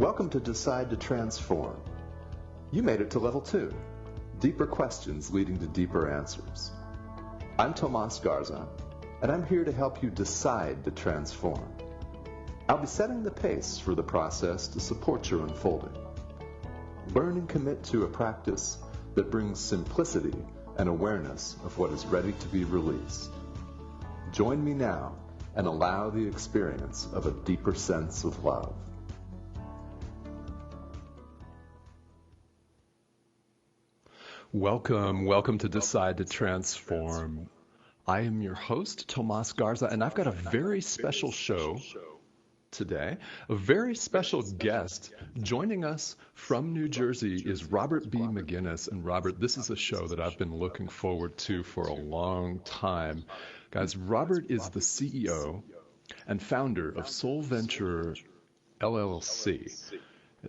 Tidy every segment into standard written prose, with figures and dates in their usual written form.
Welcome to Decide to Transform. You made it to level 2, deeper questions leading to deeper answers. I'm Tomas Garza, and I'm here to help you decide to transform. I'll be setting the pace for the process to support your unfolding. Learn and commit to a practice that brings simplicity and awareness of what is ready to be released. Join me now and allow the experience of a deeper sense of love. Welcome to Decide to Transform. I am your host, Tomas Garza, and I've got a very special show today. A very special guest joining us from New Jersey is Robert B. McGuinness. And Robert, this is a show that I've been looking forward to for a long time. Guys, Robert is the CEO and founder of Soul Venture LLC.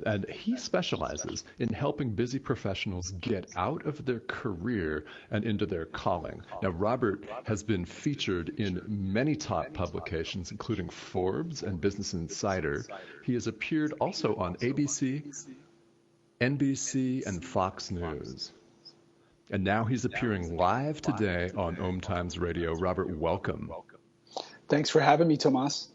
And he specializes in helping busy professionals get out of their career and into their calling. Now, Robert has been featured in many top publications, including Forbes and Business Insider. He has appeared also on ABC, NBC, and Fox News. And now he's appearing live today on Om Times Radio. Robert, welcome. Thanks for having me, Tomas.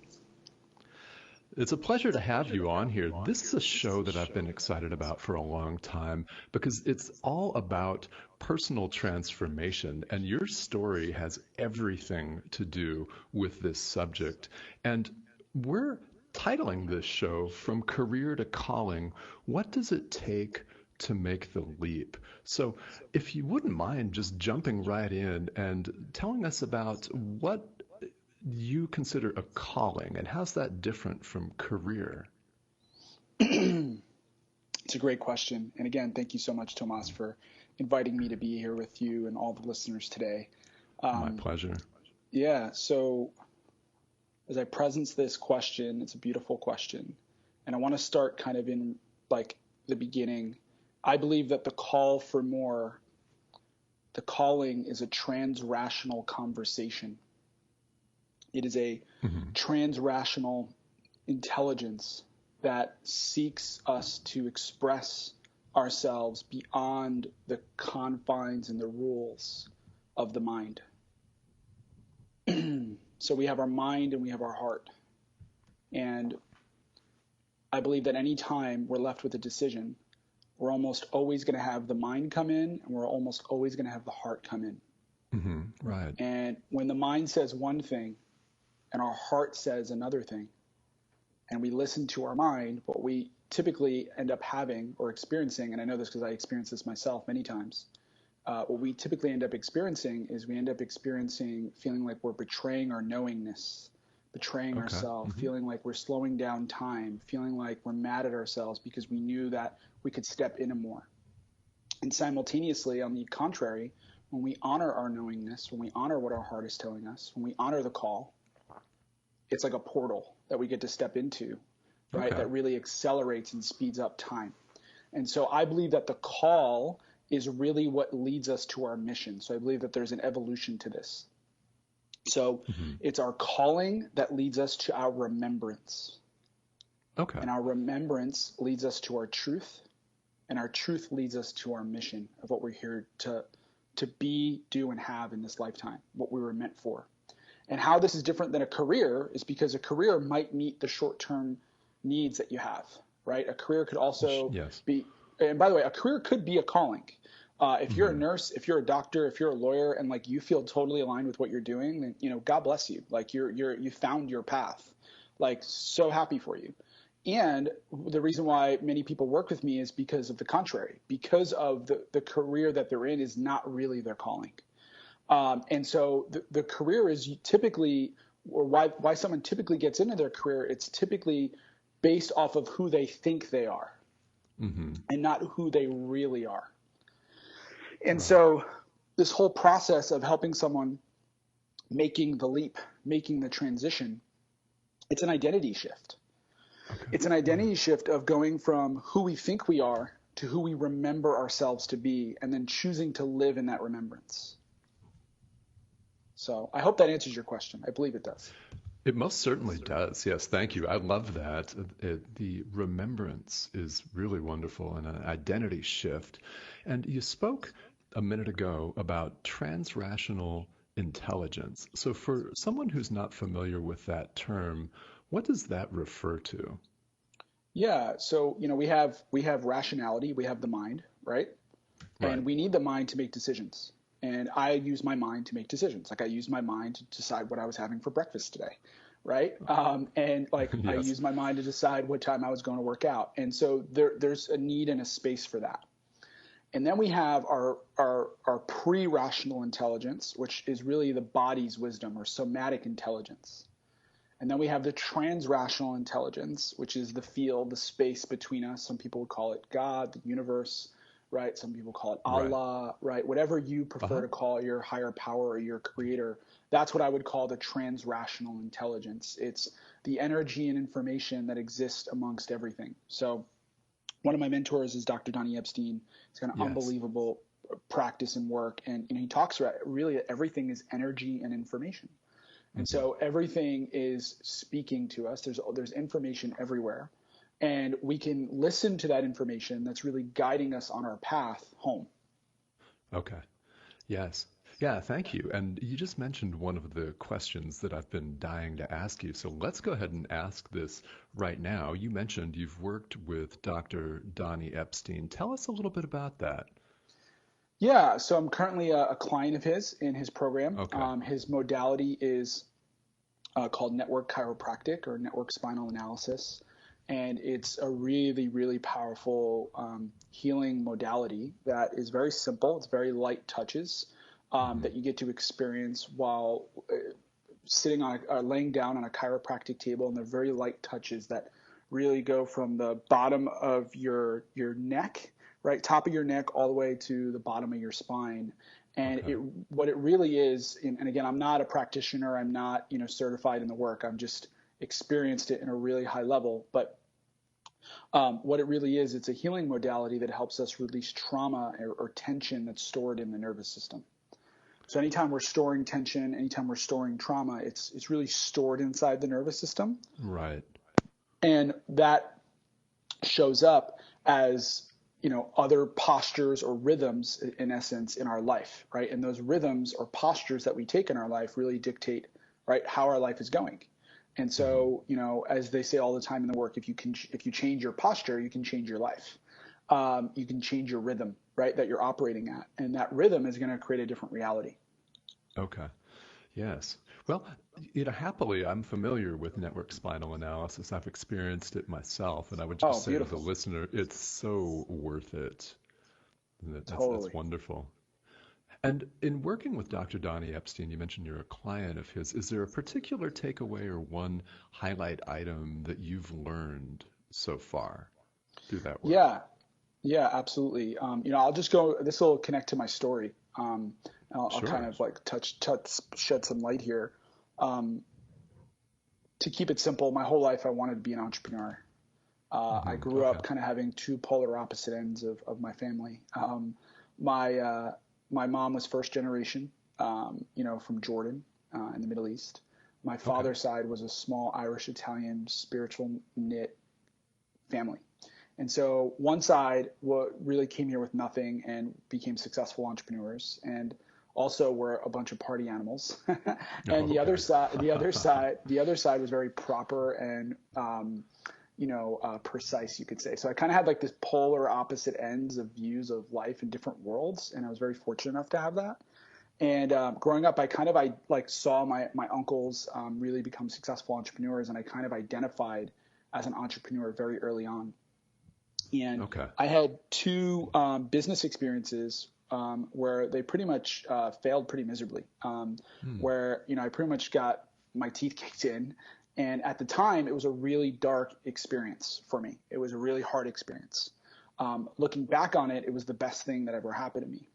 It's a pleasure to have you on here. This is a show that I've been excited about for a long time because it's all about personal transformation, and your story has everything to do with this subject. And we're titling this show From Career to Calling, What Does It Take to Make the Leap? So if you wouldn't mind just jumping right in and telling us about what you consider a calling, and how's that different from career? It's a great question. And again, thank you so much, Tomas, for inviting me to be here with you and all the listeners today. My pleasure. Yeah. So as I presence this question, it's a beautiful question. And I want to start kind of in like the beginning. I believe that the call for more, the calling is a trans-rational conversation. It is a trans-rational intelligence that seeks us to express ourselves beyond the confines and the rules of the mind. So we have our mind and we have our heart. And I believe that any time we're left with a decision, we're almost always going to have the mind come in, and we're almost always going to have the heart come in. Right. And when the mind says one thing, and our heart says another thing, and we listen to our mind, what we typically end up having or experiencing, and I know this because I experienced this myself many times, what we typically end up experiencing is we end up experiencing feeling like we're betraying our knowingness, betraying ourselves, feeling like we're slowing down time, feeling like we're mad at ourselves because we knew that we could step into more. And simultaneously, on the contrary, when we honor our knowingness, when we honor what our heart is telling us, when we honor the call, it's like a portal that we get to step into, right? That really accelerates and speeds up time. And so I believe that the call is really what leads us to our mission. So I believe that there's an evolution to this. So it's our calling that leads us to our remembrance. And our remembrance leads us to our truth, and our truth leads us to our mission of what we're here to be, do, and have in this lifetime, what we were meant for. And how this is different than a career is because a career might meet the short-term needs that you have, right? A career could also be, and by the way, a career could be a calling. If you're a nurse, if you're a doctor, if you're a lawyer, and like you feel totally aligned with what you're doing, then, you know, God bless you. Like you found your path. Like, so happy for you. And the reason why many people work with me is because of the contrary, because of the career that they're in is not really their calling. And so the career is typically, or why someone typically gets into their career, it's typically based off of who they think they are and not who they really are. And so this whole process of helping someone making the leap, making the transition, it's an identity shift. It's an identity shift of going from who we think we are to who we remember ourselves to be, and then choosing to live in that remembrance. So I hope that answers your question. I believe it does. It most certainly does. Yes, thank you. I love that. The remembrance is really wonderful and an identity shift. And you spoke a minute ago about transrational intelligence. So, for someone who's not familiar with that term, what does that refer to? Yeah. So, we have rationality, we have the mind, right? Right. And we need the mind to make decisions. And I use my mind to make decisions. Like I used my mind to decide what I was having for breakfast today, right? And like I Yes. used my mind to decide what time I was going to work out. And so there's a need and a space for that. And then we have our pre-rational intelligence, which is really the body's wisdom or somatic intelligence. And then we have the transrational intelligence, which is the field, the space between us. Some people would call it God, the universe, right? Some people call it Right. Allah, right? Whatever you prefer Uh-huh. to call your higher power or your creator, that's what I would call the transrational intelligence. It's the energy and information that exists amongst everything. So one of my mentors is Dr. Donnie Epstein. He's got an Yes. unbelievable practice and work. And he talks about really everything is energy and information. And Hmm. so everything is speaking to us. There's information everywhere. And we can listen to that information that's really guiding us on our path home. Okay. Yes. Yeah, thank you. And you just mentioned one of the questions that I've been dying to ask you. So let's go ahead and ask this right now. You mentioned you've worked with Dr. Donnie Epstein. Tell us a little bit about that. Yeah, so I'm currently a client of his in his program. Okay. His modality is called network chiropractic or network spinal analysis. And it's a really, really powerful healing modality that is very simple. It's very light touches Hmm. that you get to experience while sitting on laying down on a chiropractic table, and they're very light touches that really go from the bottom of your neck, right, top of your neck, all the way to the bottom of your spine. And Okay. what it really is, and again, I'm not a practitioner, I'm not certified in the work, I'm just experienced it in a really high level. But what it really is, it's a healing modality that helps us release trauma or tension that's stored in the nervous system. So anytime we're storing tension, anytime we're storing trauma, it's really stored inside the nervous system, Right. and that shows up as other postures or rhythms in essence in our life, right? And those rhythms or postures that we take in our life really dictate, right, how our life is going. And Hmm. so, as they say all the time in the work, if you change your posture, you can change your life. You can change your rhythm, right, that you're operating at, and that rhythm is going to create a different reality. Okay. Yes. Well, happily, I'm familiar with network spinal analysis. I've experienced it myself, and I would Oh, just say to the beautiful. listener, it's so worth it. That's Totally. wonderful. And in working with Dr. Donnie Epstein, you mentioned you're a client of his. Is there a particular takeaway or one highlight item that you've learned so far through that work? Yeah, yeah, absolutely. I'll just go. This will connect to my story. I'll kind Sure. of like shed some light here. Um, to keep it simple, my whole life I wanted to be an entrepreneur. I grew Okay. up kind of having two polar opposite ends of my family. My my mom was first generation, from Jordan in the Middle East. My Okay. father's side was a small Irish Italian spiritual knit family. And so one side really came here with nothing and became successful entrepreneurs, and also were a bunch of party animals. And Oh, okay. the other side was very proper and precise, you could say. So I kind of had like this polar opposite ends of views of life in different worlds, and I was very fortunate enough to have that. And growing up, I like saw my uncles really become successful entrepreneurs, and I kind of identified as an entrepreneur very early on. And Okay. I had two business experiences where they pretty much failed pretty miserably. Hmm. Where I pretty much got my teeth kicked in, and at the time it was a really dark experience for me. It was a really hard experience. Looking back on it, it was the best thing that ever happened to me.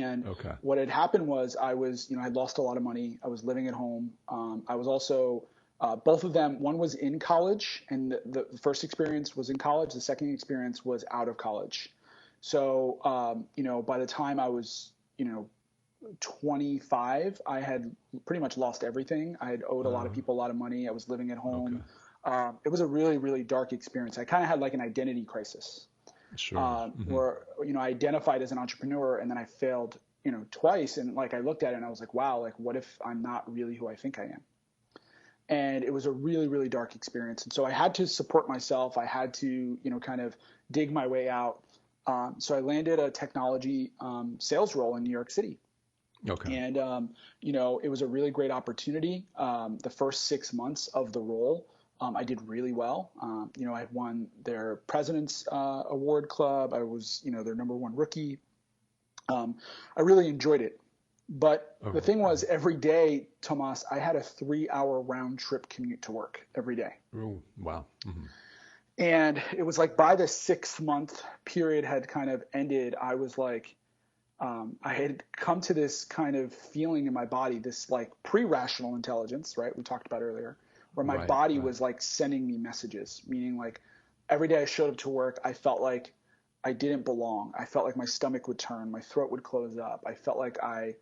And Okay. what had happened was I had lost a lot of money. I was living at home. I was also both of them. One was in college, and the first experience was in college. The second experience was out of college. So by the time I was 25, I had pretty much lost everything. I had owed a lot of people a lot of money. I was living at home. It was a really, really dark experience. I kind of had like an identity crisis. Sure. Where, I identified as an entrepreneur and then I failed, twice. And like, I looked at it and I was like, wow, like what if I'm not really who I think I am? And it was a really, really dark experience. And so I had to support myself. I had to, kind of dig my way out. So I landed a technology sales role in New York City. Okay. And, it was a really great opportunity. The first 6 months of the role, I did really well. I had won their President's Award Club. I was, their #1 rookie. I really enjoyed it. But the thing was, every day, Tomas, I had a 3-hour round trip commute to work every day. Oh, wow. Mm-hmm. And it was like by the 6-month period had kind of ended, I was like, I had come to this kind of feeling in my body, this like pre-rational intelligence, right? We talked about earlier, where my body was like sending me messages, meaning like every day I showed up to work, I felt like I didn't belong. I felt like my stomach would turn, my throat would close up. I felt like I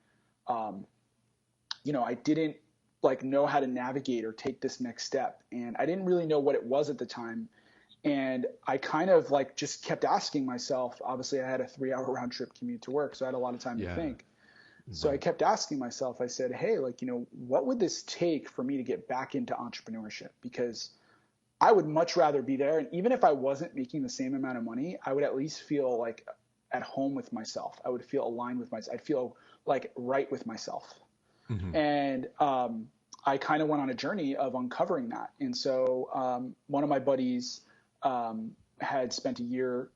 didn't like know how to navigate or take this next step. And I didn't really know what it was at the time. And I kind of like just kept asking myself, obviously I had a 3-hour round trip commute to work, so I had a lot of time to think. So I kept asking myself, I said, hey, like, what would this take for me to get back into entrepreneurship? Because I would much rather be there. And even if I wasn't making the same amount of money, I would at least feel like at home with myself. I would feel aligned with myself. I'd feel like right with myself. Mm-hmm. And I kind of went on a journey of uncovering that. And so one of my buddies had spent a year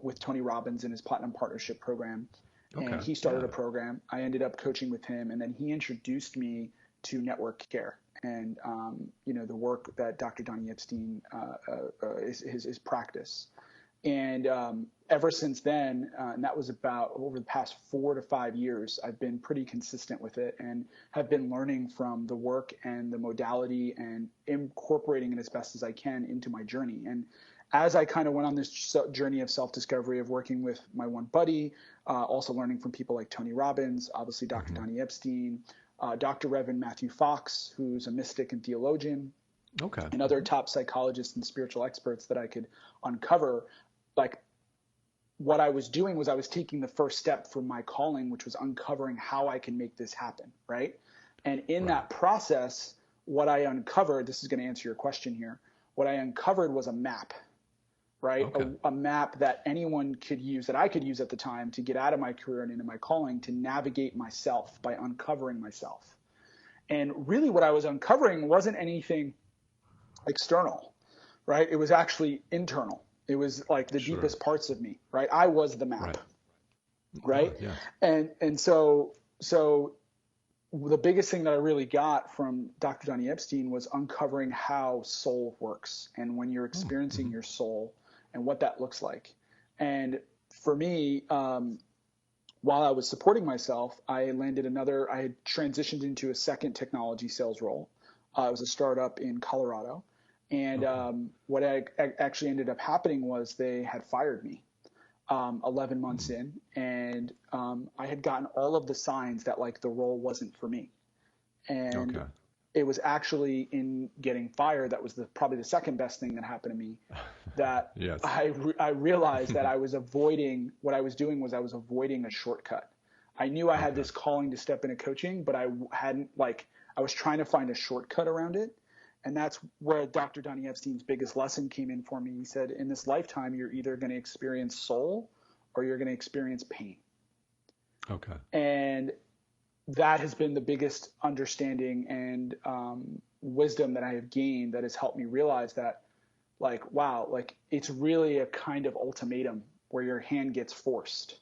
with Tony Robbins in his Platinum Partnership program. And he started a program. I ended up coaching with him. And then he introduced me to network care and, the work that Dr. Donnie Epstein is his practice. And ever since then, and that was about over the past 4 to 5 years, I've been pretty consistent with it and have been learning from the work and the modality and incorporating it as best as I can into my journey. And as I kind of went on this journey of self-discovery of working with my one buddy, also learning from people like Tony Robbins, obviously Dr. Donnie Epstein, Dr. Reverend Matthew Fox, who's a mystic and theologian, and other top psychologists and spiritual experts that I could uncover, like what I was doing was I was taking the first step for my calling, which was uncovering how I can make this happen, right? And in that process, what I uncovered, this is going to answer your question here, what I uncovered was a map, right? A map that anyone could use, that I could use at the time to get out of my career and into my calling, to navigate myself by uncovering myself. And really what I was uncovering wasn't anything external, right? It was actually internal. It was like the deepest parts of me, right? I was the map, right? Yeah. And so the biggest thing that I really got from Dr. Donnie Epstein was uncovering how soul works and when you're experiencing your soul and what that looks like. And for me, while I was supporting myself, I had transitioned into a second technology sales role. It was a startup in Colorado. And what actually ended up happening was they had fired me 11 months in, and I had gotten all of the signs that like the role wasn't for me. And it was actually in getting fired that was probably the second best thing that happened to me, that I realized that I was avoiding – what I was doing was I was avoiding a shortcut. I knew I had this calling to step into coaching, but I hadn't I was trying to find a shortcut around it. And that's where Dr. Donnie Epstein's biggest lesson came in for me. He said, in this lifetime, you're either going to experience soul or you're going to experience pain. Okay. And that has been the biggest understanding and wisdom that I have gained that has helped me realize that, like, wow, like it's really a kind of ultimatum where your hand gets forced.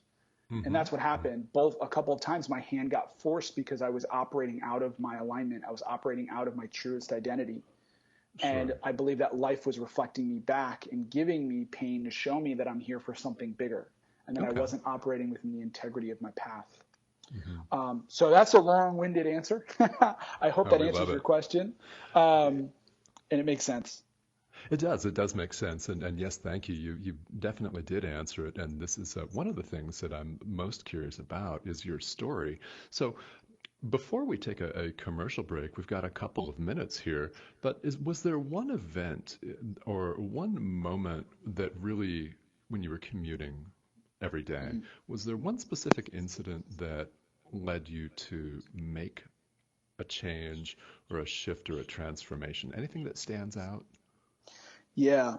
Mm-hmm. And that's what happened. A couple of times my hand got forced because I was operating out of my alignment. I was operating out of my truest identity. Sure. And I believe that life was reflecting me back and giving me pain to show me that I'm here for something bigger and that I wasn't operating within the integrity of my path. Mm-hmm. So that's a long-winded answer. I hope that answers your question. And it makes sense. It does. It does make sense. And yes, thank you. You definitely did answer it. And this is one of the things that I'm most curious about is your story. So before we take a commercial break, we've got a couple of minutes here, but was there one event or one moment that really, when you were commuting every day, was there one specific incident that led you to make a change or a shift or a transformation? Anything that stands out? Yeah.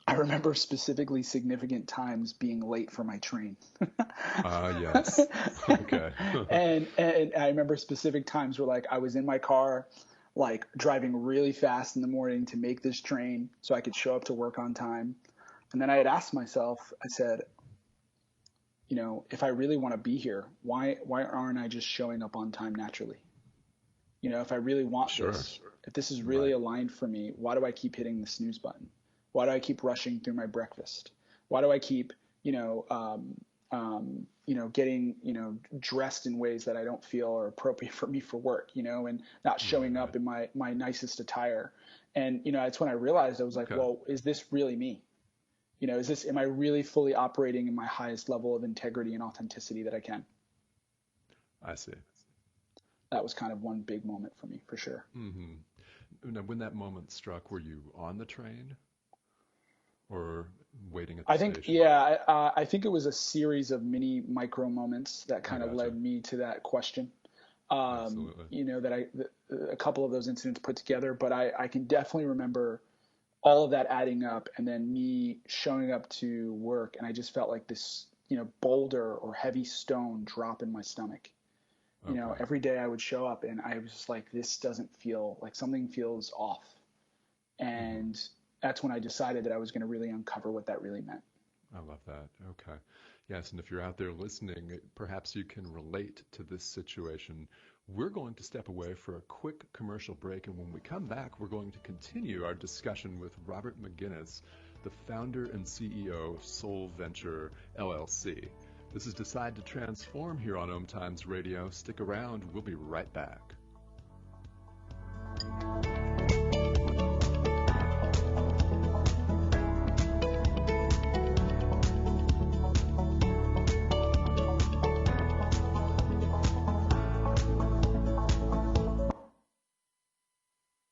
I remember specifically significant times being late for my train. Yes. Okay. and I remember specific times where like I was in my car, like driving really fast in the morning to make this train so I could show up to work on time. And then I had asked myself, I said, you know, if I really want to be here, why aren't I just showing up on time naturally? You know, if I really want this, if this is really aligned for me, why do I keep hitting the snooze button? Why do I keep rushing through my breakfast? Why do I keep, getting, dressed in ways that I don't feel are appropriate for me for work, and not showing up in my nicest attire? And, it's when I realized I was like, well, is this really me? Am I really fully operating in my highest level of integrity and authenticity that I can? I see. That was kind of one big moment for me, for sure. Mm-hmm. Now, when that moment struck, were you on the train or waiting at the station? I think it was a series of mini micro moments that kind of led me to that question. Absolutely. A couple of those incidents put together, but I can definitely remember all of that adding up and then me showing up to work. And I just felt like this, boulder or heavy stone drop in my stomach. Every day I would show up and I was just like, this doesn't feel like, something feels off. And that's when I decided that I was going to really uncover what that really meant. I love that. Okay. Yes. And if you're out there listening, perhaps you can relate to this situation. We're going to step away for a quick commercial break. And when we come back, we're going to continue our discussion with Robert McGuinness, the founder and CEO of Soul Venture LLC. This is Decide to Transform here on Times Radio. Stick around. We'll be right back.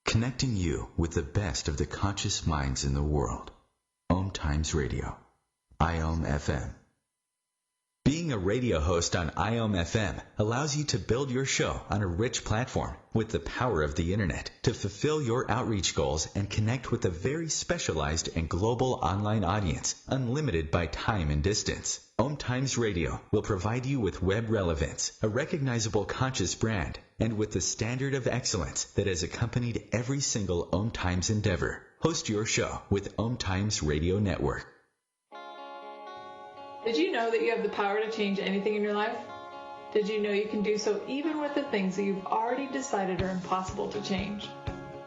Connecting you with the best of the conscious minds in the world. Times Radio. IOM FM. Being a radio host on IOM FM allows you to build your show on a rich platform with the power of the internet to fulfill your outreach goals and connect with a very specialized and global online audience, unlimited by time and distance. Times Radio will provide you with web relevance, a recognizable conscious brand, and with the standard of excellence that has accompanied every single Times endeavor. Host your show with Times Radio Network. Did you know that you have the power to change anything in your life? Did you know you can do so even with the things that you've already decided are impossible to change?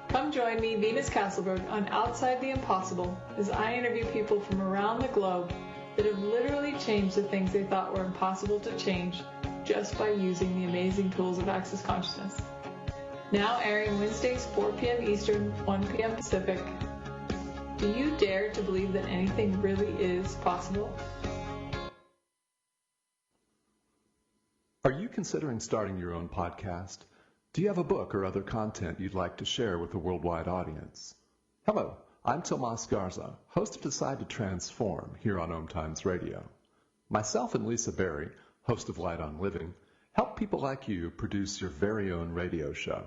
Come join me, Venus Castleberg, on Outside the Impossible as I interview people from around the globe that have literally changed the things they thought were impossible to change just by using the amazing tools of Access Consciousness. Now airing Wednesdays 4 p.m. Eastern, 1 p.m. Pacific. Do you dare to believe that anything really is possible? Are you considering starting your own podcast? Do you have a book or other content you'd like to share with a worldwide audience? Hello, I'm Tomas Garza, host of Decide to Transform here on Times Radio. Myself and Lisa Berry, host of Light on Living, help people like you produce your very own radio show.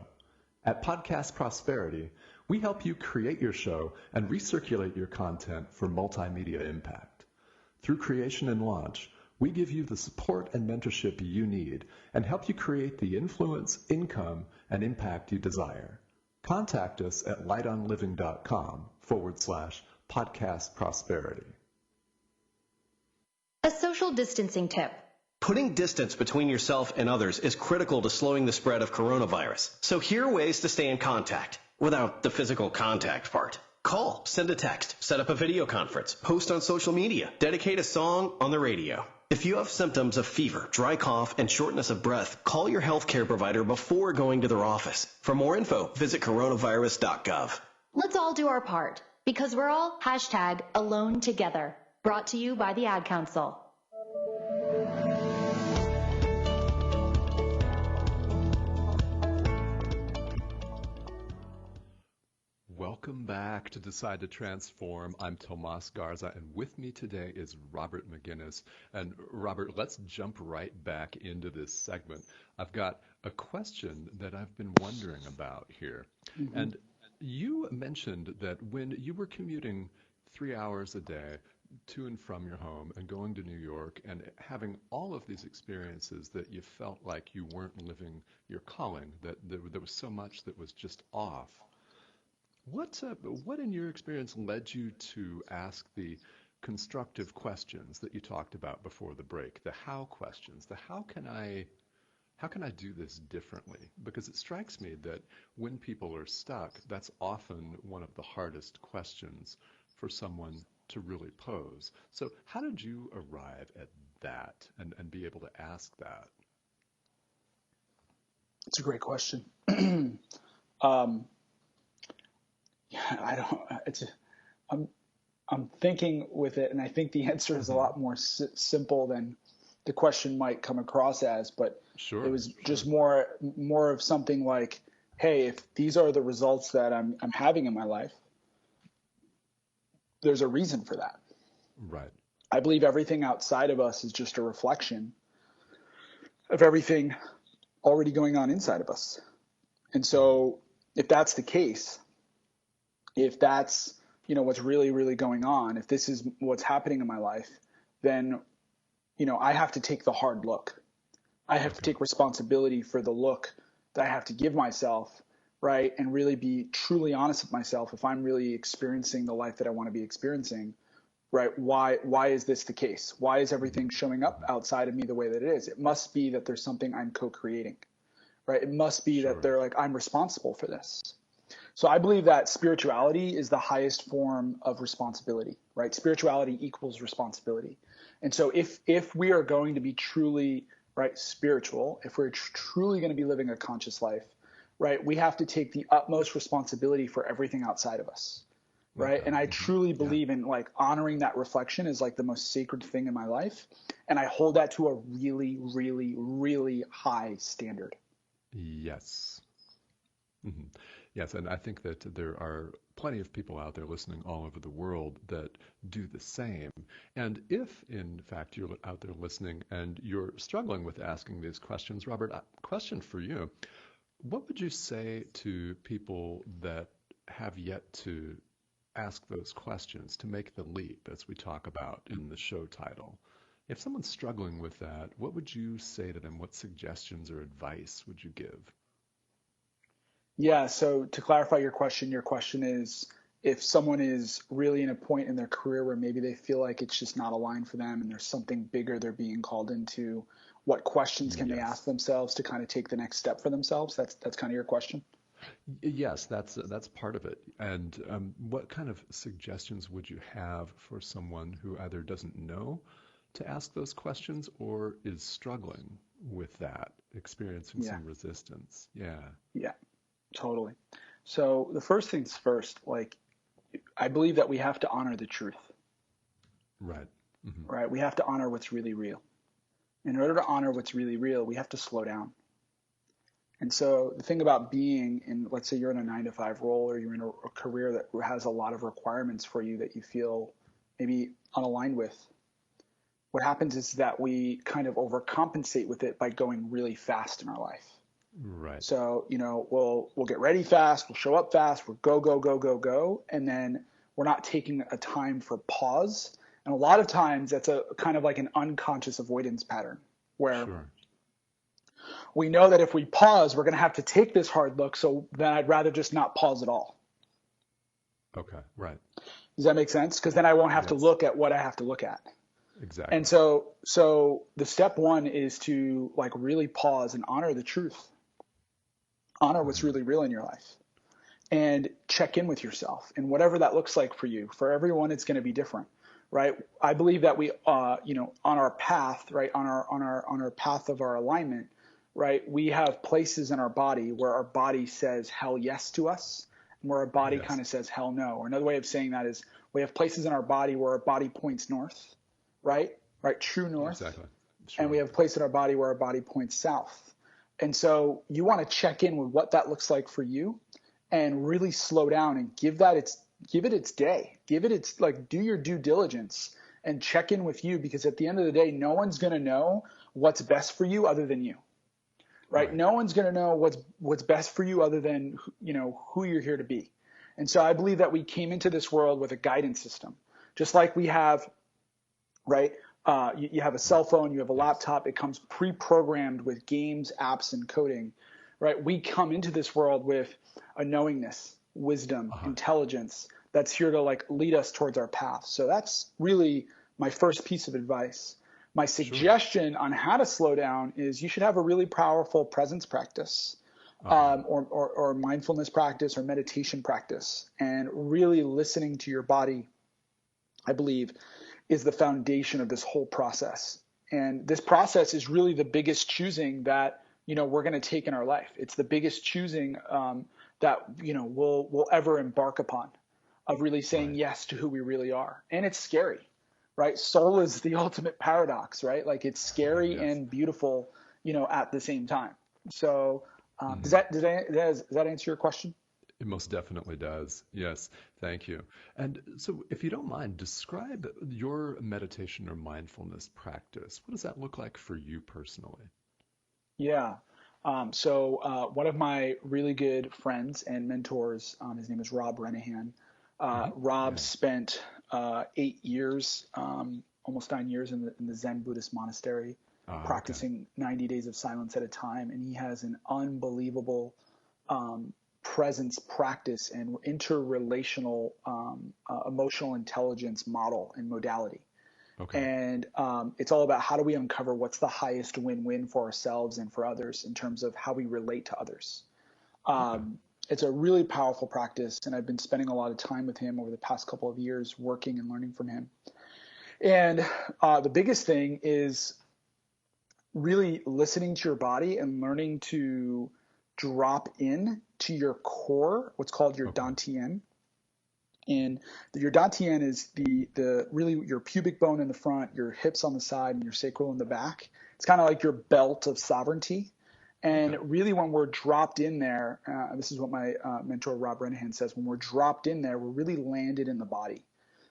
At Podcast Prosperity, we help you create your show and recirculate your content for multimedia impact. Through creation and launch, we give you the support and mentorship you need and help you create the influence, income, and impact you desire. Contact us at lightonliving.com/podcast prosperity. A social distancing tip. Putting distance between yourself and others is critical to slowing the spread of coronavirus. So here are ways to stay in contact without the physical contact part. Call, send a text, set up a video conference, post on social media, dedicate a song on the radio. If you have symptoms of fever, dry cough, and shortness of breath, call your healthcare provider before going to their office. For more info, visit coronavirus.gov. Let's all do our part, because we're all #AloneTogether. Brought to you by the Ad Council. Welcome back to Decide to Transform. I'm Tomas Garza, and with me today is Robert McGuinness. And Robert, let's jump right back into this segment. I've got a question that I've been wondering about here. Mm-hmm. And you mentioned that when you were commuting 3 hours a day to and from your home and going to New York and having all of these experiences, that you felt like you weren't living your calling, that there was so much that was just off. What in your experience led you to ask the constructive questions that you talked about before the break, the how questions, the how can I do this differently? Because it strikes me that when people are stuck, that's often one of the hardest questions for someone to really pose. So how did you arrive at that and be able to ask that? It's a great question. I'm thinking with it, and I think the answer is a lot more simple than the question might come across as, but it was just more of something like, hey, if these are the results that I'm having in my life, there's a reason for that. Right. I believe everything outside of us is just a reflection of everything already going on inside of us. And so if that's the case, if that's, what's really, really going on, if this is what's happening in my life, then, I have to take the hard look. I have to take responsibility for the look that I have to give myself, right? And really be truly honest with myself. If I'm really experiencing the life that I want to be experiencing, right? Why is this the case? Why is everything showing up outside of me the way that it is? It must be that there's something I'm co-creating, right? It must be that they're like, I'm responsible for this. So I believe that spirituality is the highest form of responsibility, right? Spirituality equals responsibility. And so if we are going to be truly, right, spiritual, if we're truly going to be living a conscious life, right, we have to take the utmost responsibility for everything outside of us, right? And I truly believe in like honoring that reflection is like the most sacred thing in my life. And I hold that to a really, really, really high standard. Yes. Mm-hmm. Yes, and I think that there are plenty of people out there listening all over the world that do the same. And if, in fact, you're out there listening and you're struggling with asking these questions, Robert, a question for you. What would you say to people that have yet to ask those questions, to make the leap, as we talk about in the show title? If someone's struggling with that, what would you say to them? What suggestions or advice would you give? Yeah. So to clarify your question is if someone is really in a point in their career where maybe they feel like it's just not aligned for them and there's something bigger they're being called into, what questions can they ask themselves to kind of take the next step for themselves? That's kind of your question. Yes, that's part of it. And what kind of suggestions would you have for someone who either doesn't know to ask those questions or is struggling with that, experiencing some resistance? Yeah. Totally. So the first things first, like I believe that we have to honor the truth. Right. Mm-hmm. Right. We have to honor what's really real. In order to honor what's really real, we have to slow down. And so the thing about being in, let's say you're in a 9-to-5 role or you're in a career that has a lot of requirements for you that you feel maybe unaligned with, what happens is that we kind of overcompensate with it by going really fast in our life. Right. So, we'll get ready fast, we'll show up fast, we'll go. And then we're not taking a time for pause. And a lot of times that's a kind of like an unconscious avoidance pattern where we know that if we pause, we're going to have to take this hard look. So then I'd rather just not pause at all. Okay. Right. Does that make sense? Because then I won't have to look at what I have to look at. Exactly. And so the step one is to like really pause and honor the truth. Honor what's really real in your life and check in with yourself and whatever that looks like for you. For everyone, it's going to be different, right? I believe that we, on our path, right, on our path of our alignment, right, we have places in our body where our body says hell yes to us where our body Yes. kind of says hell no. Or another way of saying that is we have places in our body where our body points north, right? Right, true north. Exactly. And we have a place in our body where our body points south. And so you want to check in with what that looks like for you and really slow down and give it its day. Give it its, like, do your due diligence and check in with you, because at the end of the day, no one's going to know what's best for you other than you, right? No one's going to know what's best for you other than, who you're here to be. And so I believe that we came into this world with a guidance system, just like we have, right? You have a cell phone, you have a laptop, it comes pre-programmed with games, apps, and coding, right? We come into this world with a knowingness, wisdom, intelligence that's here to, like, lead us towards our path. So that's really my first piece of advice. My suggestion on how to slow down is you should have a really powerful presence practice, or mindfulness practice or meditation practice, and really listening to your body, I believe, is the foundation of this whole process. And this process is really the biggest choosing that, we're going to take in our life. It's the biggest choosing that, we'll ever embark upon, of really saying yes to who we really are. And it's scary, right? Soul is the ultimate paradox, right? Like, it's scary and beautiful, at the same time. So does that answer your question? It most definitely does. Yes. Thank you. And so if you don't mind, describe your meditation or mindfulness practice. What does that look like for you personally? Yeah. So one of my really good friends and mentors, his name is Rob Renahan. Rob spent 8 years, almost 9 years in the Zen Buddhist monastery, practicing 90 days of silence at a time. And he has an unbelievable presence practice and interrelational emotional intelligence model and modality. And it's all about how do we uncover what's the highest win-win for ourselves and for others in terms of how we relate to others. It's a really powerful practice, and I've been spending a lot of time with him over the past couple of years working and learning from him. And the biggest thing is really listening to your body and learning to drop in to your core, what's called your dantian. And your dantian is the really your pubic bone in the front, your hips on the side, and your sacral in the back. It's kind of like your belt of sovereignty. And really, when we're dropped in there, this is what my mentor Rob Renahan says, when we're dropped in there, we're really landed in the body.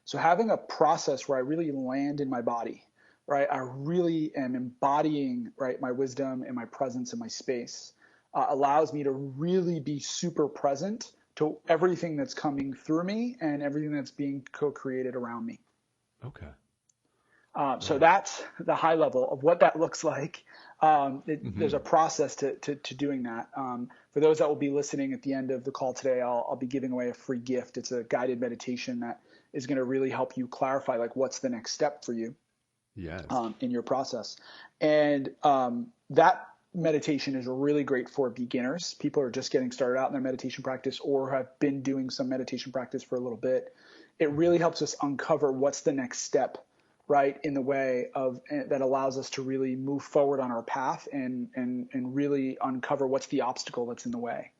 So having a process where I really land in my body, right? I really am embodying, right, my wisdom and my presence and my space, allows me to really be super present to everything that's coming through me and everything that's being co-created around me. So that's the high level of what that looks like. There's a process to doing that. For those that will be listening at the end of the call today, I'll be giving away a free gift. It's a guided meditation that is going to really help you clarify, like, what's the next step for you in your process. And that meditation is really great for beginners. People are just getting started out in their meditation practice or have been doing some meditation practice for a little bit. It really helps us uncover what's the next step, right, in the way of that allows us to really move forward on our path and really uncover what's the obstacle that's in the way.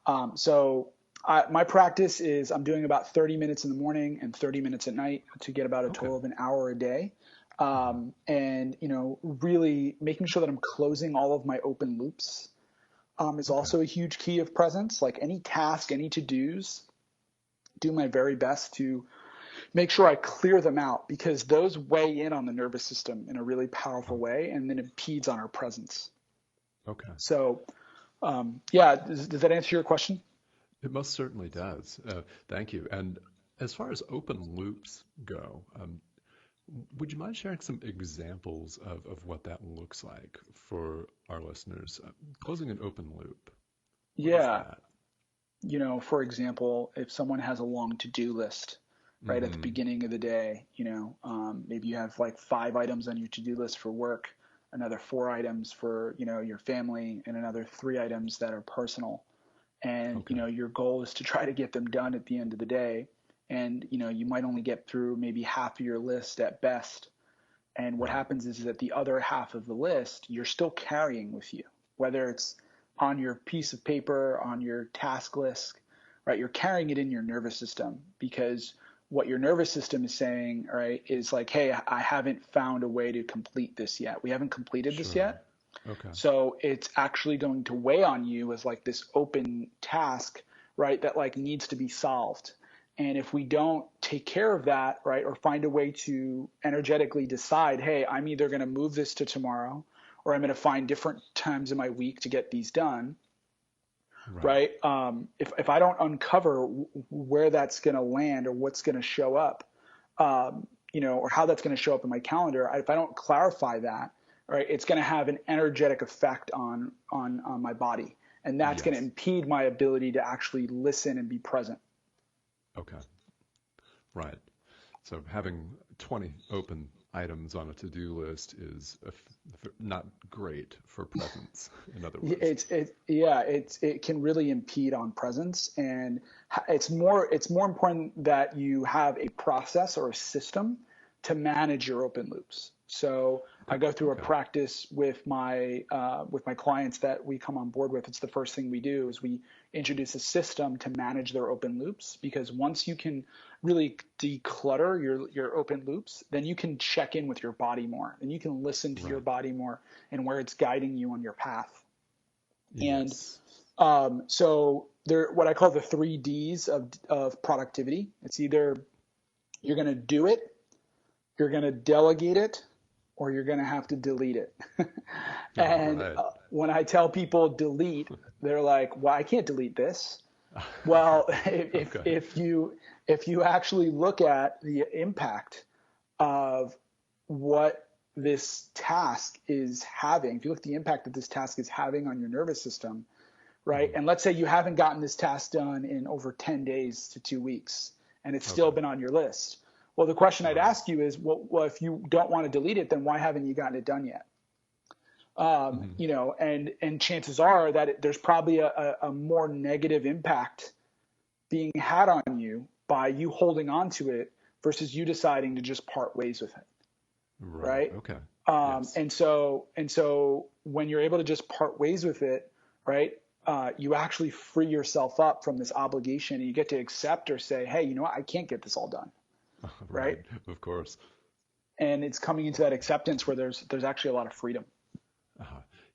My practice is I'm doing about 30 minutes in the morning and 30 minutes at night to get about a total of an hour a day. And, really making sure that I'm closing all of my open loops is also a huge key of presence. Like any task, any to-dos, do my very best to make sure I clear them out, because those weigh in on the nervous system in a really powerful way and then impedes on our presence. So, does that answer your question? It most certainly does. Thank you. And as far as open loops go, would you mind sharing some examples of what that looks like for our listeners? Closing an open loop. For example, if someone has a long to-do list, right, at the beginning of the day, maybe you have like 5 items on your to-do list for work, another 4 items for, your family, and another 3 items that are personal. And, your goal is to try to get them done at the end of the day. And, you might only get through maybe half of your list at best. And what happens is that the other half of the list, you're still carrying with you, whether it's on your piece of paper, on your task list, right? You're carrying it in your nervous system because what your nervous system is saying, right, is like, hey, I haven't found a way to complete this yet. We haven't completed this yet. Okay. So it's actually going to weigh on you as like this open task, right, that like needs to be solved. And if we don't take care of that, right, or find a way to energetically decide, hey, I'm either going to move this to tomorrow or I'm going to find different times in my week to get these done, right? If I don't uncover where that's going to land or what's going to show up, or how that's going to show up in my calendar, if I don't clarify that, right, it's going to have an energetic effect on my body, and that's going to impede my ability to actually listen and be present. Okay. Right. So having 20 open items on a to-do list is not great for presence, in other words. It can really impede on presence, and it's more important that you have a process or a system to manage your open loops. So I go through a practice with my clients that we come on board with. It's the first thing we do is we introduce a system to manage their open loops, because once you can really declutter your open loops, then you can check in with your body more, and you can listen to your body more and where it's guiding you on your path. Yes. And so there, what I call the 3 Ds of productivity. It's either you're going to do it, you're going to delegate it, or you're going to have to delete it. And when I tell people delete, they're like, well, I can't delete this. Well, if you actually look at the impact of what this task is having, if you look at the impact that this task is having on your nervous system, right? And let's say you haven't gotten this task done in over 10 days to 2 weeks, and it's still been on your list. Well, the question I'd ask you is, well, if you don't want to delete it, then why haven't you gotten it done yet? And chances are that there's probably a more negative impact being had on you by you holding on to it versus you deciding to just part ways with it. Right? Okay. And so when you're able to just part ways with it, right, you actually free yourself up from this obligation, and you get to accept or say, hey, you know what, I can't get this all done. Right? Of course. And it's coming into that acceptance where there's actually a lot of freedom.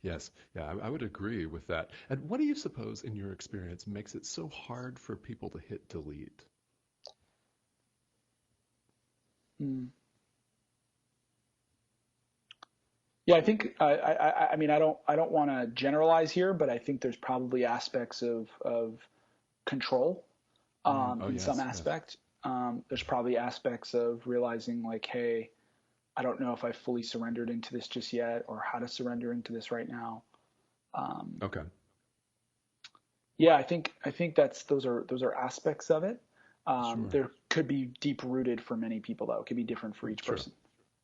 Yes. Yeah, I would agree with that. And what do you suppose, in your experience, makes it so hard for people to hit delete? Yeah, I think I mean I don't want to generalize here, but I think there's probably aspects of control in some aspect. There's probably aspects of realizing like, hey, I don't know if I fully surrendered into this just yet, or how to surrender into this right now. Yeah, I think those are aspects of it. There could be deep rooted for many people, though. It could be different for each person.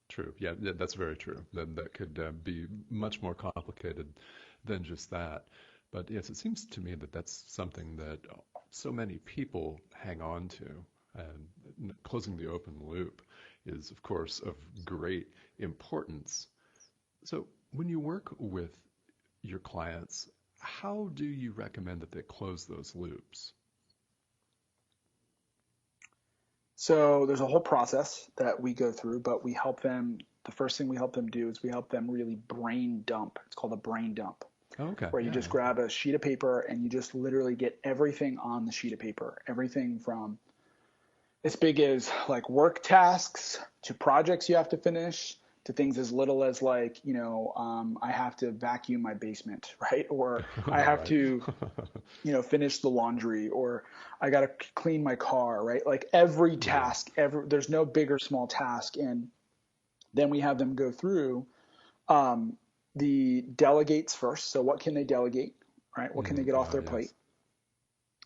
True. Yeah, that's very true. That could be much more complicated than just that. But yes, it seems to me that that's something that so many people hang on to. And closing the open loop is, of course, of great importance. So when you work with your clients, how do you recommend that they close those loops? So there's a whole process that we go through, but we help them. The first thing we help them do is we help them really brain dump. It's called a brain dump. Where you just grab a sheet of paper and you just literally get everything on the sheet of paper. Everything from as big as like work tasks to projects you have to finish to things as little as like, I have to vacuum my basement, right? Or I have to, finish the laundry, or I got to clean my car, right? Like every task, there's no big or small task. And then we have them go through the delegates first. So what can they delegate, right? What can they get off their plate?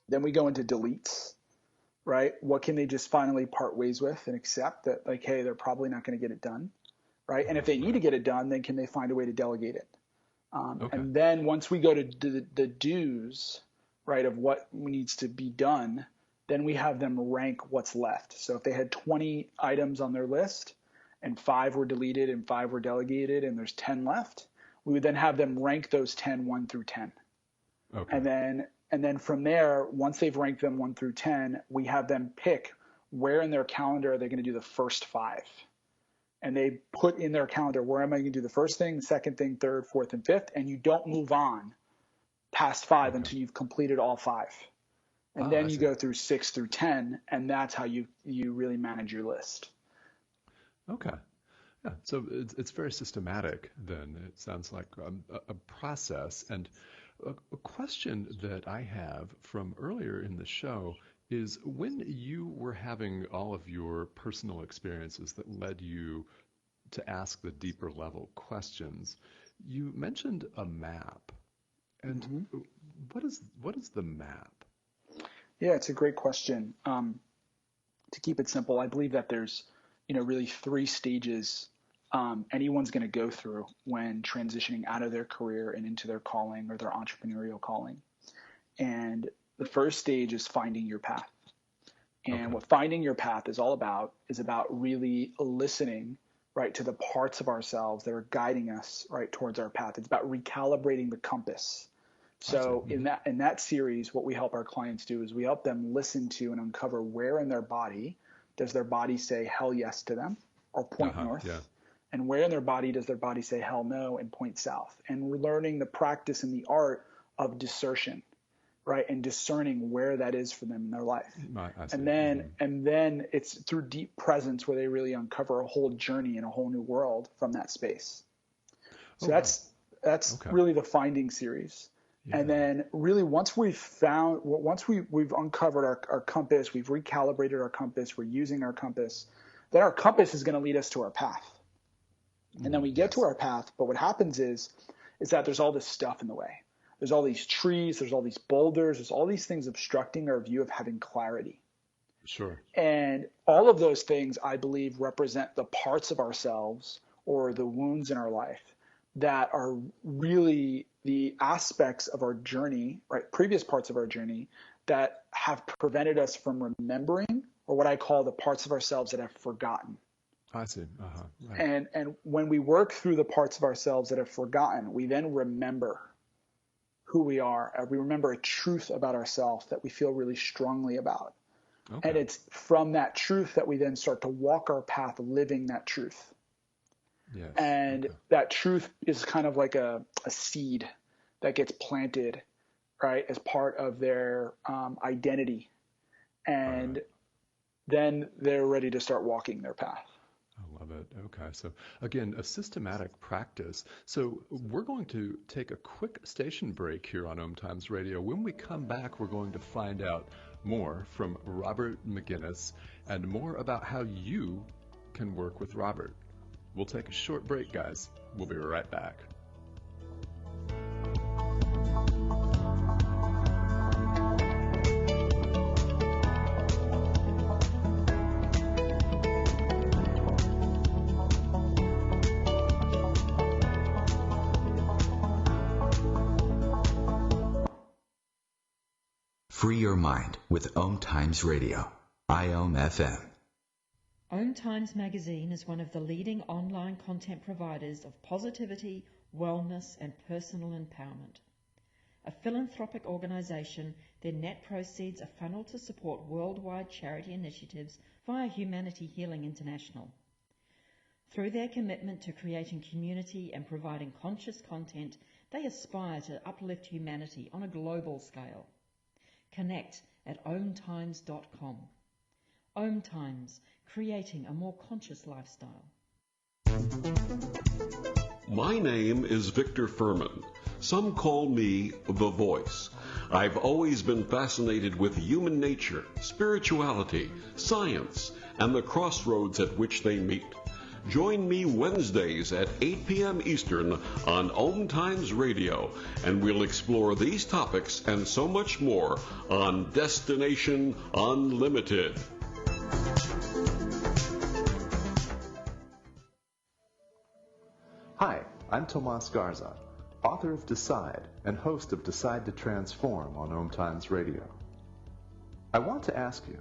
Then we go into deletes. Right? What can they just finally part ways with and accept that, like, hey, they're probably not going to get it done, right? And if they need to get it done, then can they find a way to delegate it? And then once we go to the do's, right, of what needs to be done, then we have them rank what's left. So if they had 20 items on their list and 5 were deleted and 5 were delegated and there's 10 left, we would then have them rank those 10 1 through 10. And then And then from there, once they've ranked them 1 through 10, we have them pick where in their calendar are they going to do the first 5. And they put in their calendar, where am I going to do the first thing, the second thing, third, fourth, and fifth, and you don't move on past 5 until you've completed all 5. And then you go through 6 through 10, and that's how you really manage your list. Okay. Yeah, so it's very systematic then. It sounds like a process. And a question that I have from earlier in the show is, when you were having all of your personal experiences that led you to ask the deeper level questions, you mentioned a map. And what is the map? Yeah, it's a great question. To keep it simple, I believe that there's, really 3 stages anyone's going to go through when transitioning out of their career and into their calling or their entrepreneurial calling. And the first stage is finding your path. And what finding your path is all about is about really listening, right, to the parts of ourselves that are guiding us right towards our path. It's about recalibrating the compass. So in that series, what we help our clients do is we help them listen to and uncover where in their body does their body say hell yes to them or point north, and where in their body does their body say hell no and point south. And we're learning the practice and the art of discernsion, right, and discerning where that is for them in their life. And then it's through deep presence where they really uncover a whole journey and a whole new world from that space. So that's really the finding series. Yeah. And then really once we've uncovered our compass, we've recalibrated our compass, we're using our compass, then our compass is going to lead us to our path. And then we get to our path, but what happens is that there's all this stuff in the way. There's all these trees, there's all these boulders, there's all these things obstructing our view of having clarity. Sure. And all of those things, I believe, represent the parts of ourselves or the wounds in our life that are really the aspects of our journey, right, previous parts of our journey that have prevented us from remembering, or what I call the parts of ourselves that have forgotten. I see. Right. And when we work through the parts of ourselves that have forgotten, we then remember who we are. We remember a truth about ourselves that we feel really strongly about. And it's from that truth that we then start to walk our path living that truth. Yes. And that truth is kind of like a seed that gets planted, right, as part of their identity. And then they're ready to start walking their path. I love it. Okay. So again, a systematic practice. So we're going to take a quick station break here on Om Times Radio. When we come back, we're going to find out more from Robert McGuinness and more about how you can work with Robert. We'll take a short break, guys. We'll be right back. Free your mind with Om Times Radio, IOM FM. Om Times Magazine is one of the leading online content providers of positivity, wellness, and personal empowerment. A philanthropic organization, their net proceeds are funneled to support worldwide charity initiatives via Humanity Healing International. Through their commitment to creating community and providing conscious content, they aspire to uplift humanity on a global scale. Connect at omtimes.com. Om Times, creating a more conscious lifestyle. My name is Victor Furman. Some call me The Voice. I've always been fascinated with human nature, spirituality, science, and the crossroads at which they meet. Join me Wednesdays at 8 p.m. Eastern on Om Times Radio, and we'll explore these topics and so much more on Destination Unlimited. Hi, I'm Tomas Garza, author of Decide and host of Decide to Transform on Om Times Radio. I want to ask you,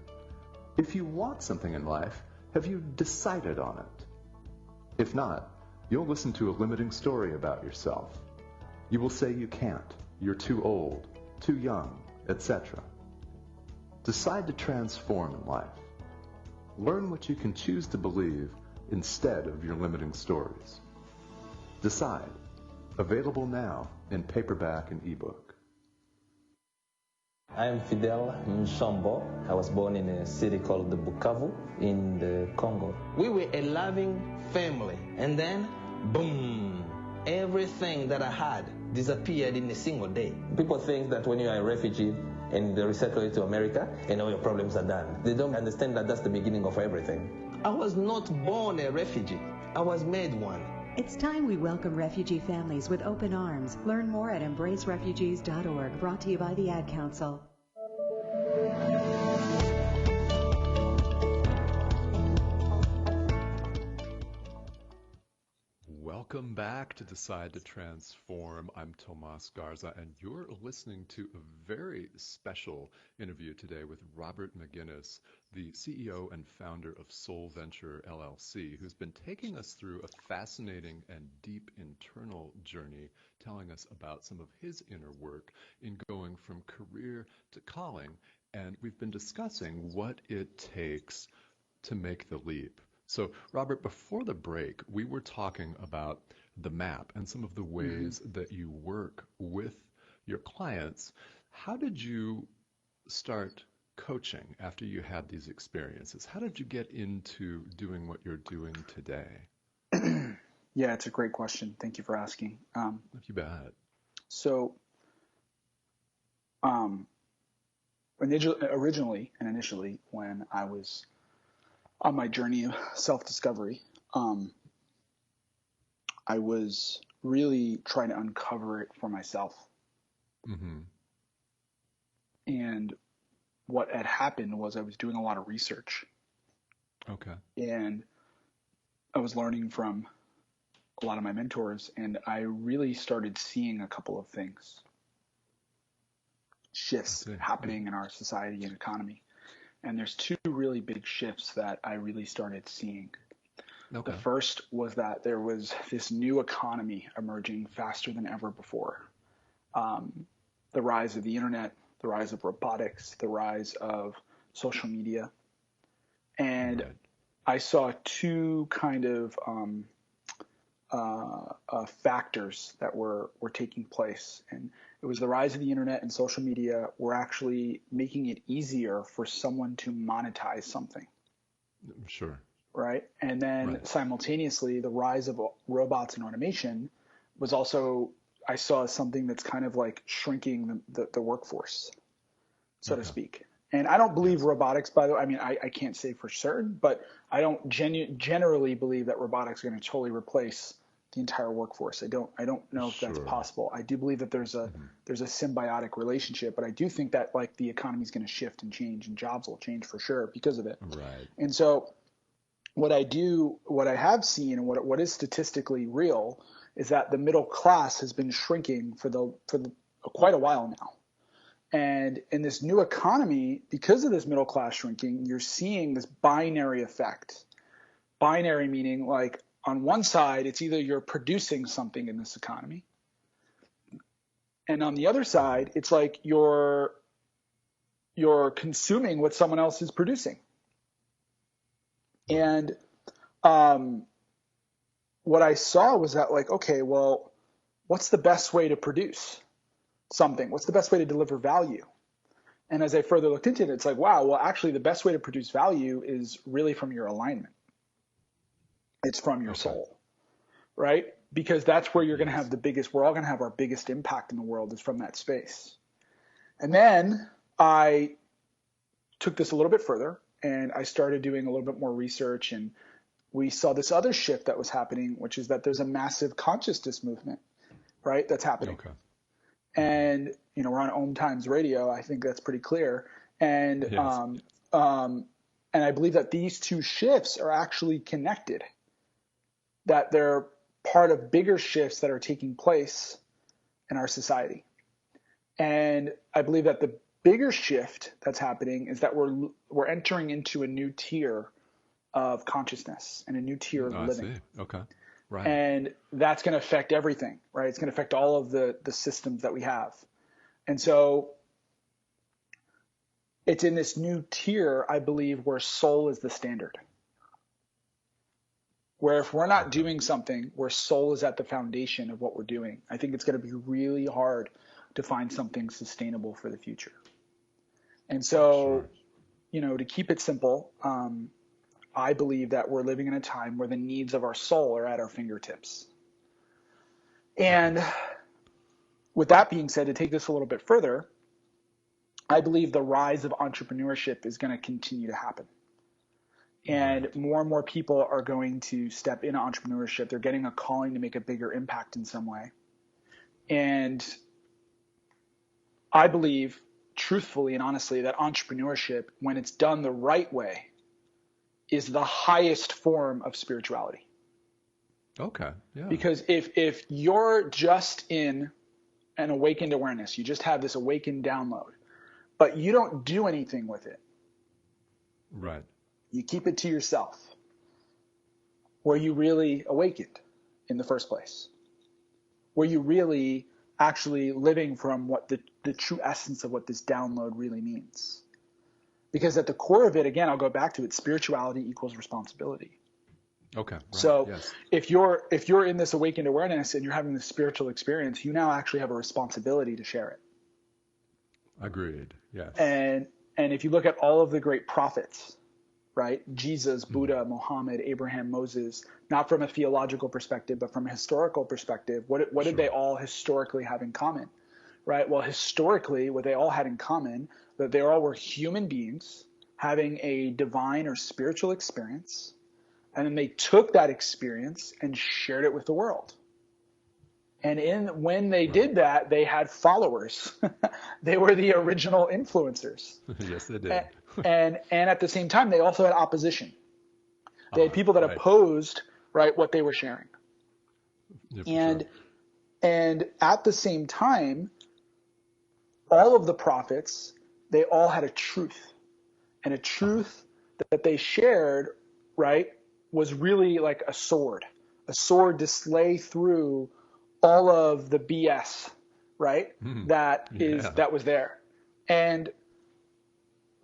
if you want something in life, have you decided on it? If not, you'll listen to a limiting story about yourself. You will say you can't, you're too old, too young, etc. Decide to transform in life. Learn what you can choose to believe instead of your limiting stories. Decide. Available now in paperback and ebook. I am Fidel Mshombo. I was born in a city called the Bukavu in the Congo. We were a loving family, and then, boom, everything that I had disappeared in a single day. People think that when you are a refugee and they resettle you to America, and all your problems are done. They don't understand that that's the beginning of everything. I was not born a refugee. I was made one. It's time we welcome refugee families with open arms. Learn more at embracerefugees.org, brought to you by the Ad Council. Welcome back to Decide to Transform. I'm Tomas Garza, and you're listening to a very special interview today with Robert McGuinness, the CEO and founder of Soul Venture LLC, who's been taking us through a fascinating and deep internal journey, telling us about some of his inner work in going from career to calling. And we've been discussing what it takes to make the leap. So, Robert, before the break, we were talking about the map and some of the ways that you work with your clients. How did you start coaching after you had these experiences? How did you get into doing what you're doing today? Yeah, it's a great question. Thank you for asking. You bet. So, originally and initially, when I was on my journey of self-discovery, I was really trying to uncover it for myself. And what had happened was I was doing a lot of research. Okay. And I was learning from a lot of my mentors, and I really started seeing a couple of things, shifts happening in our society and economy. And there's two really big shifts that I really started seeing. Okay. The first was that there was this new economy emerging faster than ever before. The rise of the internet, the rise of robotics, the rise of social media. And I saw two kind of factors that were taking place. And it was the rise of the internet and social media were actually making it easier for someone to monetize something. Sure. Right. And then simultaneously, the rise of robots and automation was also, I saw something that's kind of like shrinking the workforce, so to speak. And I don't believe robotics, by the way. I mean, I can't say for certain, but I don't generally believe that robotics are going to totally replace the entire workforce. I don't know if that's possible. I do believe that there's a symbiotic relationship, but I do think that like the economy is going to shift and change, and jobs will change for sure because of it. Right. And so what I have seen, and what is statistically real, is that the middle class has been shrinking for quite a while now. And in this new economy, because of this middle class shrinking, you're seeing this binary effect. Binary meaning like on one side, it's either you're producing something in this economy, and on the other side, it's like you're consuming what someone else is producing. And what I saw was that like, okay, well, what's the best way to produce something? What's the best way to deliver value? And as I further looked into it, it's like, wow, well, actually the best way to produce value is really from your alignment. It's from your soul, right? Because that's where you're going to have we're all going to have our biggest impact in the world is from that space. And then I took this a little bit further and I started doing a little bit more research, and we saw this other shift that was happening, which is that there's a massive consciousness movement, right? That's happening. Okay. And, we're on Om Times Radio. I think that's pretty clear. And, and I believe that these two shifts are actually connected, that they're part of bigger shifts that are taking place in our society. And I believe that the bigger shift that's happening is that we're entering into a new tier of consciousness and a new tier of living. I see. Okay. Right. And that's going to affect everything, right? It's going to affect all of the systems that we have. And so it's in this new tier, I believe, where soul is the standard. Where if we're not doing something where soul is at the foundation of what we're doing, I think it's going to be really hard to find something sustainable for the future. And so, to keep it simple, I believe that we're living in a time where the needs of our soul are at our fingertips. And with that being said, to take this a little bit further, I believe the rise of entrepreneurship is going to continue to happen. And more and more people are going to step into entrepreneurship. They're getting a calling to make a bigger impact in some way. And I believe, truthfully and honestly, that entrepreneurship, when it's done the right way, is the highest form of spirituality. Okay. Yeah. Because if you're just in an awakened awareness, you just have this awakened download, but you don't do anything with it. Right. You keep it to yourself. Were you really awakened in the first place? Were you really actually living from what the true essence of what this download really means? Because at the core of it, again, I'll go back to it, spirituality equals responsibility. Okay. Right. So yes. if you're in this awakened awareness and you're having this spiritual experience, you now actually have a responsibility to share it. Agreed. Yes. And if you look at all of the great prophets, right? Jesus, Buddha, Muhammad, Abraham, Moses, not from a theological perspective, but from a historical perspective, what did they all historically have in common? Right? Well, historically, what they all had in common, that they all were human beings having a divine or spiritual experience, and then they took that experience and shared it with the world. And when they did that, they had followers. They were the original influencers. Yes, they did. And at the same time, they also had opposition. They had people that opposed, right, what they were sharing. Yeah, and at the same time, all of the prophets, they all had a truth. And a truth that they shared, right, was really like a sword to slay through all of the BS, right, that was there. And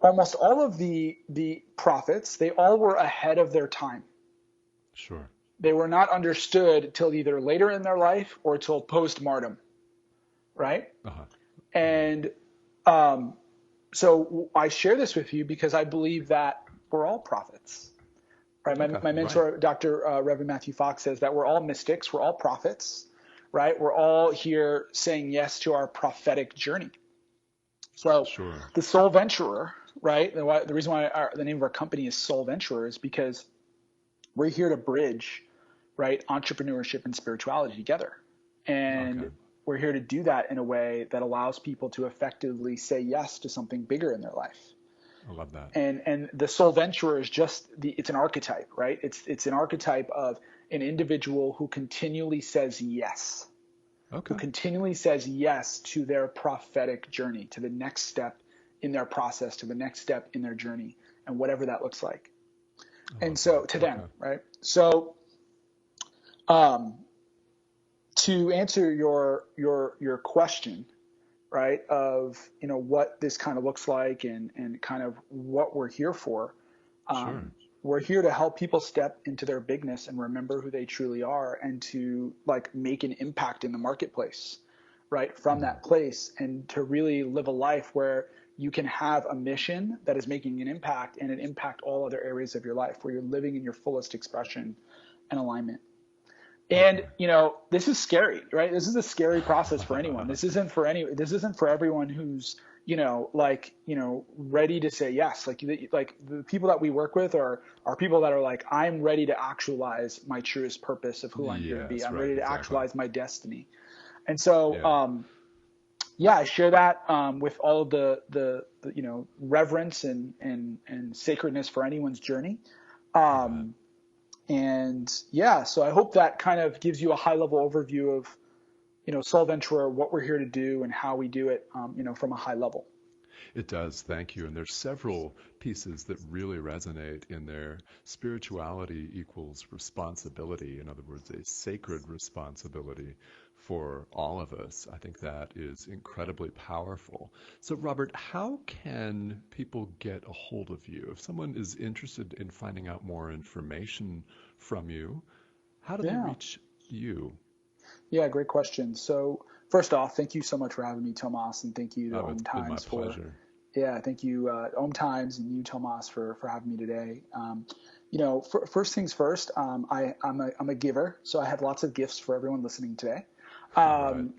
almost all of the prophets, they all were ahead of their time. Sure. They were not understood till either later in their life or till post-mortem, right? And so I share this with you because I believe that we're all prophets, right? My mentor, Dr. Reverend Matthew Fox, says that we're all mystics, we're all prophets, right? We're all here saying yes to our prophetic journey. So the Soul Venturer, right? The reason why the name of our company is Soul Venturer is because we're here to bridge, right, entrepreneurship and spirituality together. And we're here to do that in a way that allows people to effectively say yes to something bigger in their life. I love that. And the Soul Venturer is just it's an archetype, right? It's an archetype of an individual who continually says yes. Who continually says yes to their prophetic journey, to the next step in their process, to the next step in their journey, and whatever that looks like. And so to them, right? So to answer your question, right, of what this kind of looks like and kind of what we're here for. We're here to help people step into their bigness and remember who they truly are, and to make an impact in the marketplace, right, from that place, and to really live a life where you can have a mission that is making an impact and it impact all other areas of your life, where you're living in your fullest expression and alignment. And, this is scary, right? This is a scary process for anyone. This isn't for everyone who's, ready to say yes. Like the people that we work with are people that are like, I'm ready to actualize my truest purpose of who I'm here to be. I'm ready to actualize my destiny. And so, I share that with all of the reverence and sacredness for anyone's journey. So I hope that kind of gives you a high level overview of, Soul Venturer, what we're here to do and how we do it, from a high level. It does. Thank you. And there's several pieces that really resonate in there. Spirituality equals responsibility. In other words, a sacred responsibility for all of us. I think that is incredibly powerful. So, Robert, how can people get a hold of you? If someone is interested in finding out more information from you, how do they reach you? Yeah, great question. So first off, thank you so much for having me, Tomas, and thank you to It's been my pleasure. Thank you, Om Times, and you, Tomas, for having me today. First things first, I'm a giver, so I have lots of gifts for everyone listening today. Right.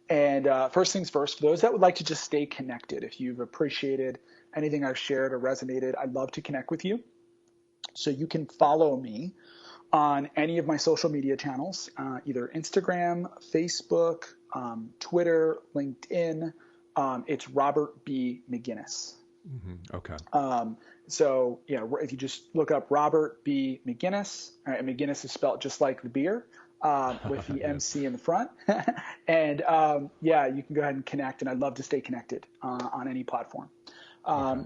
And first things first, for those that would like to just stay connected, if you've appreciated anything I've shared or resonated, I'd love to connect with you. So you can follow me on any of my social media channels, either Instagram, Facebook, Twitter, LinkedIn. It's Robert B. McGuinness. Mm-hmm. Okay. So if you just look up Robert B. McGuinness, and McGuinness is spelled just like the beer, with the MC in the front. And you can go ahead and connect, and I'd love to stay connected on any platform. Okay.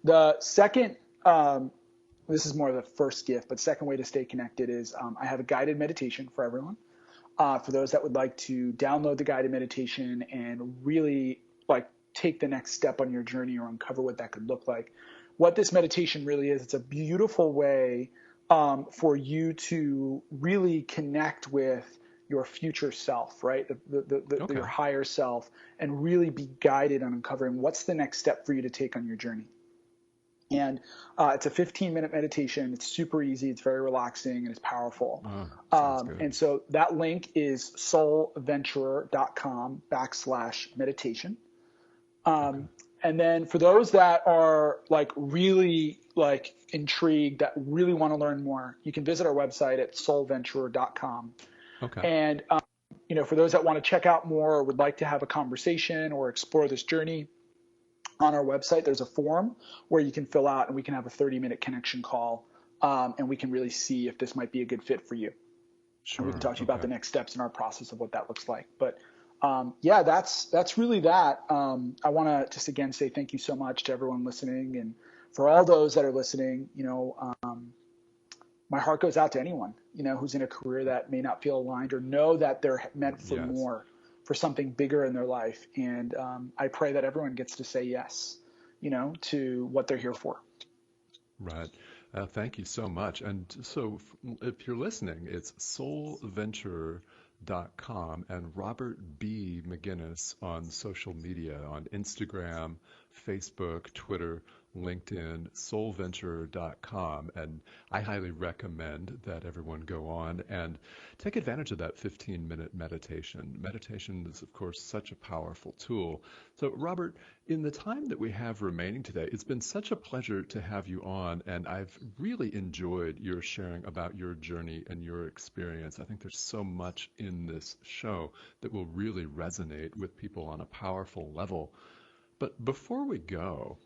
The second, this is more of the first gift, but second way to stay connected is I have a guided meditation for everyone. For those that would like to download the guided meditation and really take the next step on your journey or uncover what that could look like. What this meditation really is, it's a beautiful way for you to really connect with your future self, right? Your higher self, and really be guided on uncovering what's the next step for you to take on your journey. And it's a 15-minute meditation. It's super easy. It's very relaxing, and it's powerful. And so that link is soulventurer.com/meditation. And then for those that are really intrigued, that really want to learn more, you can visit our website at soulventurer.com. Okay. And, for those that want to check out more or would like to have a conversation or explore this journey, on our website, there's a form where you can fill out, and we can have a 30-minute connection call, and we can really see if this might be a good fit for you. Sure. And we can talk to you about the next steps in our process of what that looks like. But that's really that. I want to just again say thank you so much to everyone listening, and for all those that are listening. My heart goes out to anyone who's in a career that may not feel aligned or know that they're meant for more, for something bigger in their life. And I pray that everyone gets to say yes, to what they're here for. Right. Thank you so much. And so if you're listening, it's soulventurer.com and Robert B. McGuinness on social media, on Instagram, Facebook, Twitter, LinkedIn, soulventurer.com. And I highly recommend that everyone go on and take advantage of that 15-minute meditation. Meditation is, of course, such a powerful tool. So, Robert, in the time that we have remaining today, it's been such a pleasure to have you on, and I've really enjoyed your sharing about your journey and your experience. I think there's so much in this show that will really resonate with people on a powerful level. But before we go,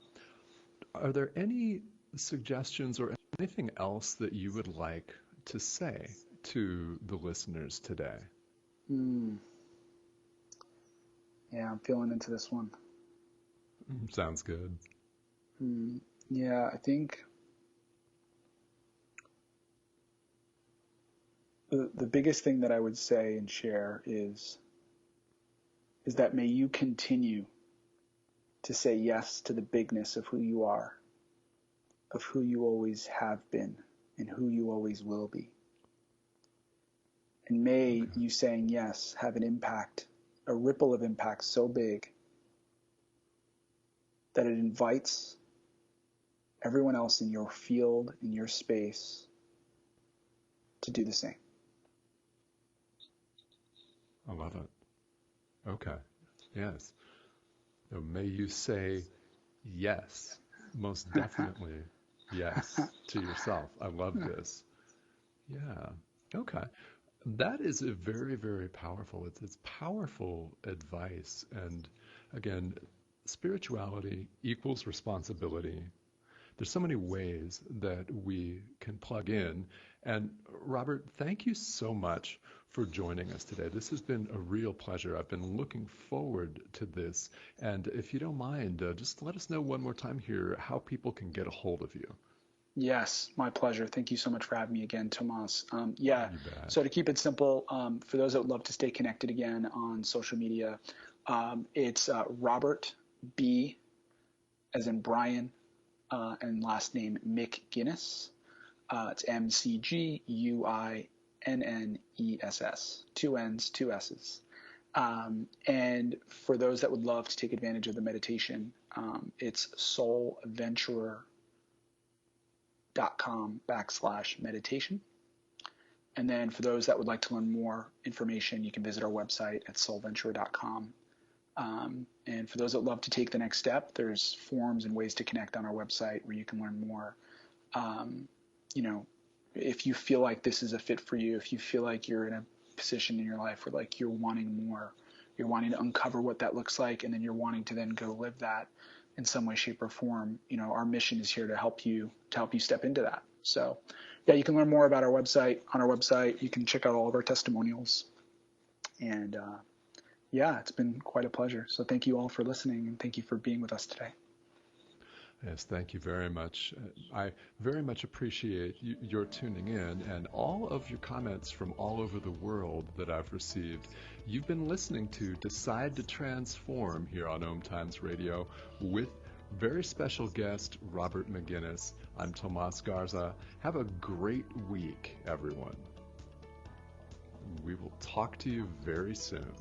are there any suggestions or anything else that you would like to say to the listeners today? Yeah, I'm feeling into this one. Sounds good. Yeah, I think the biggest thing that I would say and share is that may you continue to say yes to the bigness of who you are, of who you always have been, and who you always will be. And may you saying yes have an impact, a ripple of impact so big that it invites everyone else in your field, in your space, to do the same. I love it. Okay. Yes. So may you say yes, most definitely yes to yourself. I love this. Yeah. Okay. That is a very, very powerful. It's powerful advice. And again, spirituality equals responsibility. There's so many ways that we can plug in. And Robert, thank you so much for joining us today. This has been a real pleasure. I've been looking forward to this. And if you don't mind, just let us know one more time here how people can get a hold of you. Yes, my pleasure. Thank you so much for having me again, Tomas. bet. So to keep it simple, for those that would love to stay connected again on social media, it's Robert B, as in Brian, and last name McGuinness. It's McGuinness, 2 N's, 2 S's. And for those that would love to take advantage of the meditation, it's soulventurer.com/meditation. And then for those that would like to learn more information, you can visit our website at soulventurer.com. And for those that love to take the next step, there's forums and ways to connect on our website where you can learn more. If you feel like this is a fit for you, if you feel like you're in a position in your life where like you're wanting more, you're wanting to uncover what that looks like, and then you're wanting to then go live that in some way, shape, or form, our mission is here to help you step into that. So yeah, you can learn more about our website. On our website, you can check out all of our testimonials. And it's been quite a pleasure. So thank you all for listening, and thank you for being with us today. Yes, thank you very much. I very much appreciate your tuning in and all of your comments from all over the world that I've received. You've been listening to Decide to Transform here on Om Times Radio with very special guest Robert McGuinness. I'm Tomas Garza. Have a great week, everyone. We will talk to you very soon.